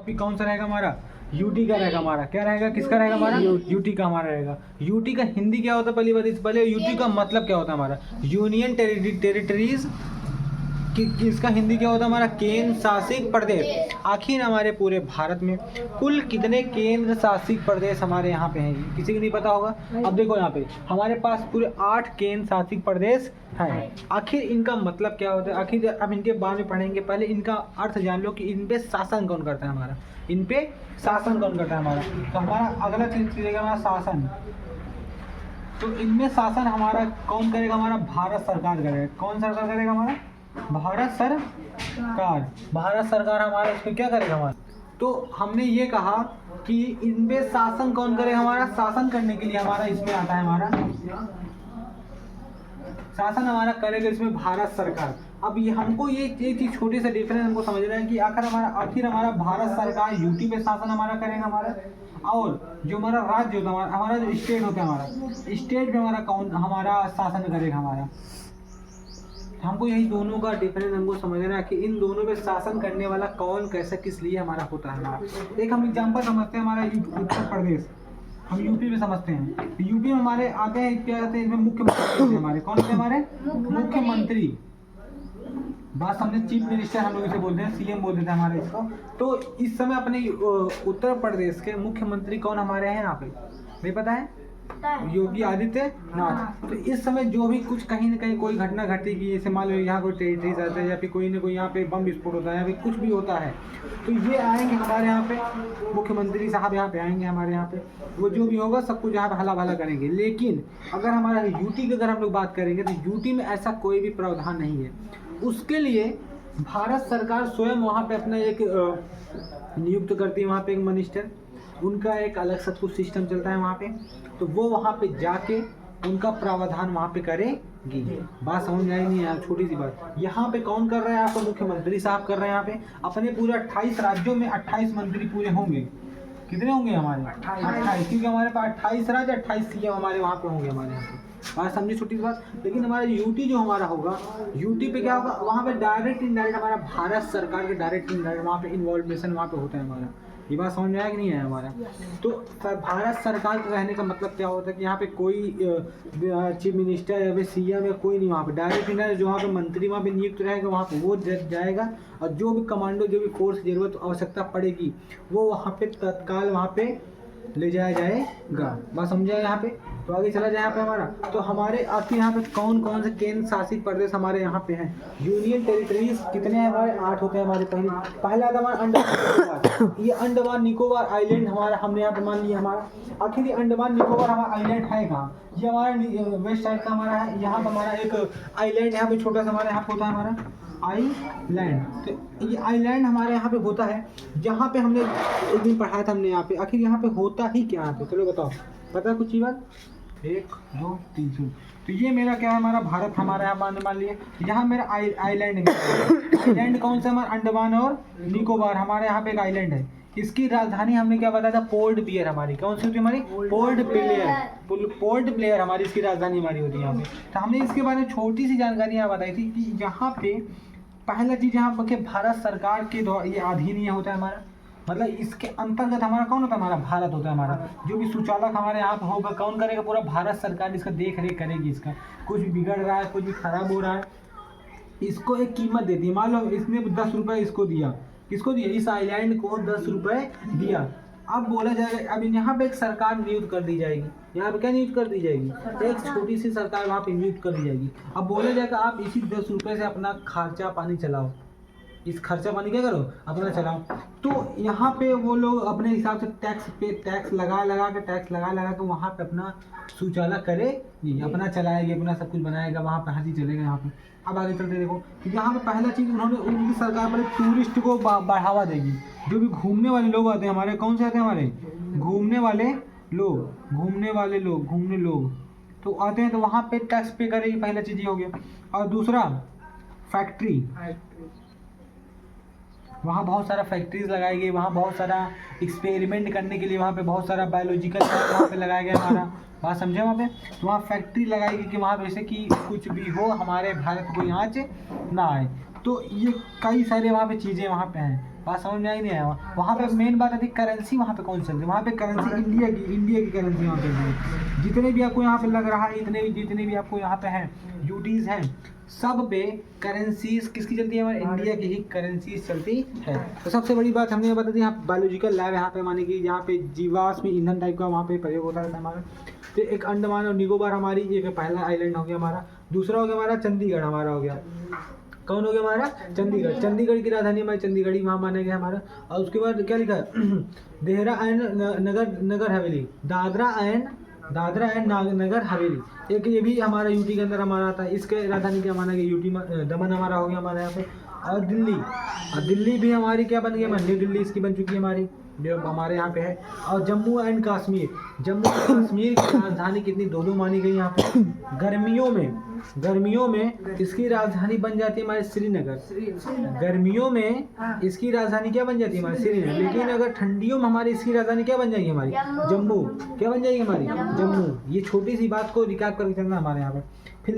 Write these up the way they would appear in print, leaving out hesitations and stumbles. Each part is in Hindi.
टॉपिक कौन सा रहेगा हमारा? यूटी का रहेगा हमारा। क्या रहेगा? किसका रहेगा हमारा? यूटी का हमारा रहेगा। यूटी का हिंदी क्या होता है पहले यूटी का मतलब क्या होता है हमारा? Union territories. इसका हिंदी क्या होता है हमारा? केंद्र शासित प्रदेश। आखिर हमारे पूरे भारत में कुल कितने केंद्र शासित प्रदेश हमारे यहाँ पे हैं? किसी को नहीं पता होगा। अब देखो यहाँ पे हमारे पास पूरे 8 केंद्र शासित प्रदेश हैं। आखिर इनका मतलब क्या होता है? आखिर अब इनके बारे में पढ़ेंगे। पहले इनका अर्थ जान लो कि इन पे शासन कौन करता है हमारा। इन पे शासन कौन करता है हमारा? तो हमारा अगला चीज रहेगा हमारा शासन। तो इनमें शासन हमारा कौन करेगा? हमारा भारत सरकार करेगा। कौन सरकार करेगा? हमारा भारत सरकार। भारत सरकार हमारा इस पे क्या करेगा हमारा? तो हमने ये कहा कि इनपे शासन कौन करेगा? हमारा शासन करने के लिए हमारा इसमें आता है हमारा शासन हमारा करेगा इसमें भारत सरकार। अब ये हमको ये चीज छोटी सा डिफरेंस हमको समझना है कि आखिर हमारा भारत सरकार यूटी पे शासन हमारा करेगा हमारा, और जो हमारा राज्य होता है हमारा जो स्टेट होता है हमारा स्टेट में हमारा कौन हमारा शासन करेगा हमारा। हमको यही दोनों का डिफरेंस हमको समझना है कि इन दोनों पे शासन करने वाला कौन कैसा किस लिए हमारा होता है हमारा। एक हम एग्जांपल समझते हैं हमारा उत्तर प्रदेश। हम यूपी में समझते हैं। यूपी में हमारे आते हैं क्या कहते हैं इसमें मुख्यमंत्री हमारे कौन से हमारे मुख्यमंत्री। बात समझे चीफ मिनिस्टर हम लोग इसे बोलते हैं, सीएम बोल देते हैं हमारे इसको। तो इस समय अपने उत्तर प्रदेश के मुख्यमंत्री कौन हमारे हैं यहाँ पे? नहीं पता है? योगी आदित्यनाथ। तो इस समय जो भी कुछ कहीं ना कहीं कोई घटना घटेगी, जैसे मान लो यहाँ कोई टेरिटरीज आता है या फिर कोई ना कोई यहाँ पे बम विस्फोट होता है या फिर कुछ भी होता है, तो ये आएंगे हमारे यहाँ पे मुख्यमंत्री साहब यहाँ पे आएंगे हमारे यहाँ पे। वो जो भी होगा सब कुछ यहाँ पे हला भला करेंगे। लेकिन अगर हमारा यूटी की अगर हम लोग बात करेंगे तो यूटी में ऐसा कोई भी प्रावधान नहीं है। उसके लिए भारत सरकार स्वयं वहाँ पे अपना एक नियुक्त करती है, वहाँ पे एक मिनिस्टर, उनका एक अलग सब कुछ सिस्टम चलता है वहाँ पे। तो वो वहाँ पे जाके उनका प्रावधान वहाँ पे करेगी। बात समझ में आई नहीं है? छोटी सी बात। यहाँ पे कौन कर रहा है? आपको मुख्यमंत्री साहब कर रहे हैं यहाँ पे। अपने पूरे 28 राज्यों में 28 मंत्री पूरे होंगे। कितने होंगे हमारे? 28, क्योंकि हमारे पास 28 राज्य 28 सीएम हमारे वहाँ पे होंगे हमारे यहाँ पे। बात समझी छोटी सी बात। लेकिन हमारा यूटी जो हमारा होगा, यूटी पे क्या होगा? वहाँ पे डायरेक्ट इनडायरेक्ट हमारा भारत सरकार के डायरेक्ट इनडायरेक्ट वहाँ पे इन्वॉल्वेशन वहाँ पे होता है हमारा। ये बात समझ में आया कि नहीं है हमारा? तो भारत सरकार का कहने का मतलब क्या होता है कि यहाँ पे कोई चीफ मिनिस्टर या फिर सीएम या कोई नहीं, वहाँ पे डायरेक्ट इनडायरेक्ट जो वहाँ पे मंत्री वहाँ पे नियुक्त रहेगा वहाँ पे वो जाएगा, और जो भी कमांडो जो भी फोर्स जरूरत आवश्यकता पड़ेगी वो वहाँ पे तत्काल वहाँ पे ले जाया जाएगा। बात समझा यहाँ पे? तो आगे चला जाए यहाँ पे हमारा। तो हमारे आखिर यहाँ पे कौन कौन से केंद्र शासित प्रदेश हमारे यहाँ पे हैं? यूनियन टेरिटरीज कितने हैं हमारे? 8 होते हैं हमारे। पहला आता हमारा अंडमान। ये अंडमान निकोबार आइलैंड हमारा हमने यहाँ पे मान लिया हमारा। आखिर ये अंडमान निकोबार हमारा आइलैंड है कहाँ? ये हमारा वेस्ट साइड का हमारा है। यहाँ पर हमारा एक आइलैंड यहाँ पे छोटा सा हमारे यहाँ होता है हमारा आइलैंड। तो ये आइलैंड हमारे यहाँ पे होता है, जहाँ पे हमने एक दिन पढ़ाया था हमने यहाँ पे। आखिर यहाँ पे होता ही क्या है? तो चलो बताओ, पता कुछ ही बात? 1 2 3 तो ये मेरा क्या है? हमारा भारत हमारा यहाँ मान लिए। यहाँ मेरा आइलैंड है। आइलैंड कौन सा? हमारा अंडमान और निकोबार हमारे यहाँ पे एक आइलैंड है। इसकी राजधानी हमने क्या बताया था? पोर्ट ब्लेयर हमारी। कौन सी होती है हमारी? Port Blair. पोर्ट ब्लेयर हमारी इसकी राजधानी हमारी होती है यहाँ पे। तो हमने इसके बारे में छोटी सी जानकारी यहाँ बताई थी कि यहाँ पे पहला चीज यहाँ पर भारत सरकार के द्वारा ये अधीन ये होता है हमारा, मतलब इसके अंतर्गत हमारा कौन होता है? हमारा भारत होता है हमारा। जो भी सुचालक हमारे यहाँ पे होगा कौन करेगा? पूरा भारत सरकार इसका देख रेख करेगी। इसका कुछ भी बिगड़ रहा है, कुछ भी खराब हो रहा है, इसको एक कीमत देती है। मान लो इसने 10 रुपये इसको दिया, किसको दिया? इस आइलैंड को 10 रुपये दिया। अब बोला जाएगा अब यहाँ पे एक सरकार नियुक्त कर दी जाएगी। यहाँ पे क्या नियुक्त कर दी जाएगी? एक छोटी सी सरकार वहाँ पे नियुक्त कर दी जाएगी। अब बोला जाएगा आप इसी 10 रुपये से अपना खर्चा पानी चलाओ। इस खर्चा पानी क्या करो? अपना चलाओ। तो यहाँ पे वो लोग अपने हिसाब से टैक्स लगा के वहाँ पे अपना सुचालक करेगी, अपना चलाएगी, अपना सब कुछ बनाएगा, वहाँ पे हंसी चलेगा यहाँ पे। अब आगे चलते देखो कि यहाँ पे पहला चीज़ उन्होंने उनकी सरकार पर टूरिस्ट को बढ़ावा देगी। जो भी घूमने वाले लोग आते हैं हमारे, कौन से आते हैं हमारे? घूमने वाले लोग तो आते हैं, तो वहाँ पे टैक्स पे करेगी। पहला चीज़ ये हो गया। और दूसरा फैक्ट्री, वहाँ बहुत सारा फैक्ट्रीज लगाई गई, वहाँ बहुत सारा एक्सपेरिमेंट करने के लिए वहाँ पे बहुत सारा बायोलॉजिकल वहाँ पे लगाया गया हमारा। बात समझे? वहाँ पे तो वहाँ फैक्ट्री लगाई गई कि वहाँ पे जैसे कि कुछ भी हो हमारे भारत को आँच ना आए। तो ये कई सारे वहाँ पे चीज़ें वहाँ पे हैं। बात समझ में आई नहीं आया। वहाँ पे मेन बात आती है करेंसी, वहाँ पे कौन सी चलती है, वहाँ पे करेंसी इंडिया की करेंसी वहाँ पे जितने भी आपको यहाँ पे लग रहा है, जितने भी आपको यहाँ पे हैं यूटीज़ हैं, सब पे करेंसीज किसकी चलती है, हमारे इंडिया की ही करेंसीज चलती है। तो सबसे बड़ी बात हमने बता दी, यहाँ बायोलॉजिकल लैब यहाँ पे माने कि यहाँ पे जीवाश्म ईंधन टाइप का वहाँ पे प्रयोग होता रहता है हमारा। तो एक अंडमान और निकोबार हमारी एक पहला आइलैंड हो गया हमारा। दूसरा हो गया हमारा चंडीगढ़ हमारा हो गया। कौन हो गया हमारा, चंडीगढ़। चंडीगढ़ की राजधानी हमारी चंडीगढ़ ही वहाँ माना गया हमारा। और उसके बाद क्या लिखा है देहरा एंड नगर हवेली, दादरा एंड नगर हवेली, एक ये भी हमारा यूटी के अंदर हमारा आता है। इसके राजधानी क्या माना गया, यूटी दमन हमारा हो गया हमारे यहाँ पे। और दिल्ली भी हमारी क्या बन गई, न्यू दिल्ली इसकी बन चुकी है हमारी, जो हमारे यहाँ पे है। और जम्मू एंड कश्मीर की राजधानी कितनी, दो मानी गई यहाँ पे। गर्मियों में इसकी राजधानी बन जाती है हमारे श्रीनगर। गर्मियों में इसकी राजधानी क्या बन जाती है हमारी, श्रीनगर। लेकिन अगर ठंडियों में हमारी इसकी राजधानी क्या बन जाएगी हमारी, जम्मू। क्या बन जाएगी हमारी, जम्मू। ये छोटी सी बात को रिकैप करके चलना हमारे यहाँ पे। फिर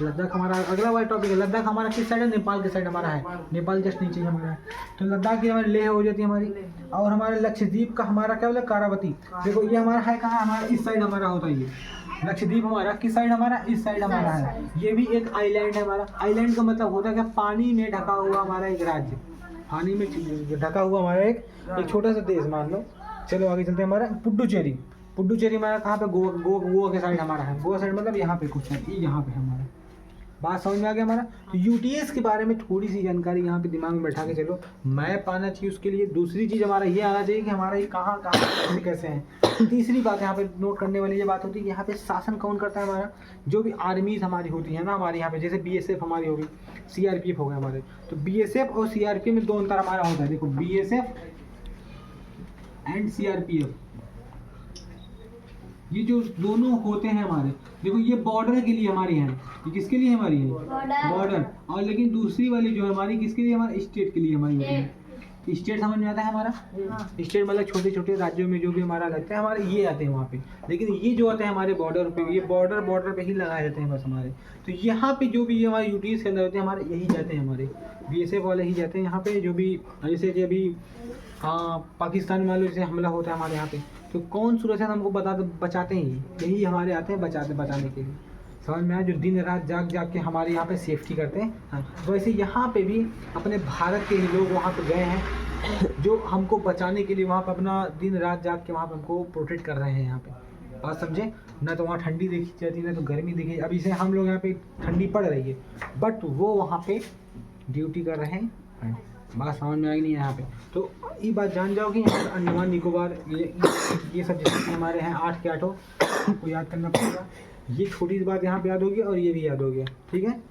लद्दाख हमारा अगला वाला टॉपिक है। लद्दाख हमारा किस साइड है, नेपाल के साइड हमारा है, नेपाल जस्ट नीचे हमारा है। तो लद्दाख की हमारी लेह हो जाती है हमारी। और हमारे लक्षद्वीप का हमारा क्या बोला, कारावती। देखो ये हमारा है कहाँ, हमारा इस साइड हमारा होता है ये लक्षद्वीप हमारा। किस साइड हमारा, इस साइड हमारा है। ये भी एक आइलैंड है हमारा। आइलैंड का मतलब होता है क्या, पानी में ढका हुआ हमारा एक राज्य, पानी में ढका हुआ हमारा एक छोटा सा देश मान लो। चलो आगे चलते हैं। हमारा पुडुचेरी हमारा कहाँ पे, गोवा के साइड हमारा है। गोवा साइड मतलब यहाँ पे कुछ है, यहाँ पे हमारा। बात समझ में आ गया हमारा। तो यूटीएस के बारे में थोड़ी सी जानकारी यहाँ पे दिमाग में बैठा के चलो। मैप आना चाहिए उसके लिए। दूसरी चीज़ हमारा ये आना चाहिए कि हमारा ये कहाँ कैसे हैं। तीसरी बात यहाँ पे नोट करने वाली ये बात होती है कि यहाँ पे शासन कौन करता है हमारा, जो भी आर्मीज हमारी होती है ना हमारे यहाँ पे, जैसे बीएसएफ हमारी होगी, सीआरपीएफ हो गया हमारे। तो बीएसएफ और सीआरपीएफ में दो अंतर हमारा होता है। देखो बीएसएफ एंड सीआरपीएफ, ये जो दोनों होते हैं हमारे, देखो ये बॉर्डर के लिए हमारी है, ये किसके लिए हमारी है, बॉर्डर। और लेकिन दूसरी वाली जो हमारी किसके लिए, हमारे स्टेट के लिए हमारी होती है। स्टेट समझ में आता है हमारा, स्टेट मतलब छोटे छोटे राज्यों में जो भी हमारा लगता है हमारे ये आते हैं वहाँ पे। लेकिन ये जो आते हैं हमारे बॉर्डर पे, ये बॉर्डर पे ही लगाए जाते हैं बस हमारे। तो यहाँ पे जो भी हमारे यूटीज के अंदर होते हैं हमारे, यही जाते हैं हमारे बीएसएफ वाले ही जाते हैं यहाँ पे। जो भी जैसे कि अभी पाकिस्तान वालों से हमला होता है हमारे यहाँ पे, तो कौन सुरक्षा हमको बचाते हैं, यही हमारे आते हैं बचाने के लिए। समझ में आया, जो दिन रात जाग के हमारे यहाँ पे सेफ्टी करते हैं। हाँ, वैसे यहाँ पे भी अपने भारत के ही लोग वहाँ पे गए हैं, जो हमको बचाने के लिए वहाँ पे अपना दिन रात जाग के वहाँ पे हमको प्रोटेक्ट कर रहे हैं यहाँ पे। बात समझे ना, तो वहाँ ठंडी देखी जाती है ना तो गर्मी देखी। अभी से हम लोग यहाँ पे ठंडी पड़ रही है, बट वो वहाँ पे ड्यूटी कर रहे हैं। बात समझ में आई नहीं यहाँ पे। तो ये बात जान जाओ कि यहाँ अंडमान निकोबार ये सब जितने हमारे हैं 8 के 8 को याद करना पड़ेगा। ये छोटी सी बात यहाँ पे याद होगी और ये भी याद हो गया, ठीक है।